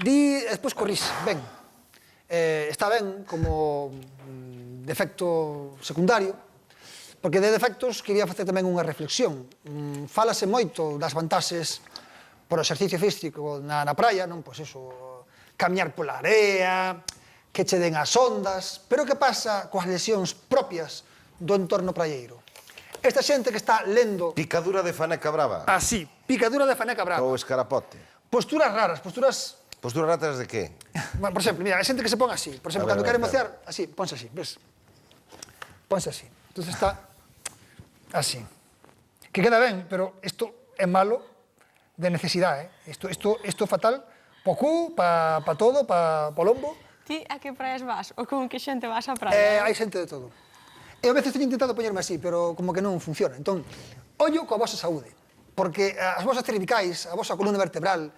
Di, despois corrixe, ben. Está ben como defecto secundario, porque de defectos quería facer tamén unha reflexión. Fálase moito das vantaxes por exercicio físico na praia, non? Pois eso, camiñar pola area, que che den as ondas, pero que pasa coas lesións propias do entorno praieiro? Esta xente que está lendo Picadura de faneca brava. así, picadura de faneca brava, Ou escarapote. posturas raras, posturas... Posturas ratas de que? Bueno, por exemplo, mira, hai xente que se pon así. Por exemplo, A ver, cando a ver, quere mociar, así, ponse así, ves? Ponse así. Entonces está así. Que queda ben, pero isto é malo de necesidade, Isto é fatal pa cu, pa todo, pa lombo. Ti a que praias vas? Ou con que xente vas á praia? Hai xente de todo. Eu a veces teño intentado poñerme así, pero como que non funciona. Entón, ollo coa vosa saúde, porque as vosas cervicais, a vosa columna vertebral,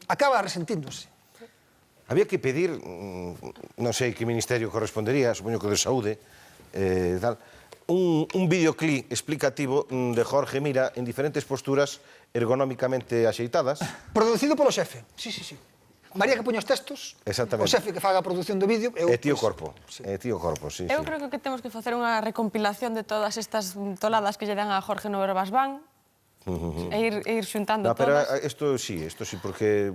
acaba resentíndose. Había que pedir, non sei que ministerio correspondería, supoño que de saúde, tal, un videoclip explicativo de Jorge Mira en diferentes posturas ergonómicamente axeitadas. Producido polo xefe, sí. María que poña os textos, Exactamente. o xefe que faga a produción do vídeo, eu... E tío pois, corpo, sí. sí. Eu creo que temos que facer unha recompilación de todas estas toladas que lle dan a Jorge no Verbas Van e ir xuntando No, pero todas. isto sí, porque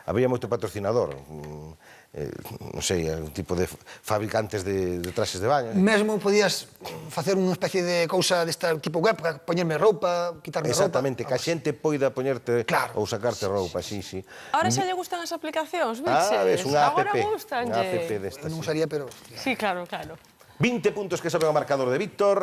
había moito patrocinador, non sei, un tipo de fabricantes de traxes de baño. Mesmo podías facer unha especie de cousa desta tipo web, para poñerme roupa, quitarme Exactamente, que roupa. a xente poida poñerte Claro. ou sacarte roupa, sí. Ahora xa lle gustan as aplicacións, biches? Ves, unha app. Agora gustanlle. Unha app destas. Non usaría, pero... Sí, claro. 20 puntos que sabe o marcador de Víctor.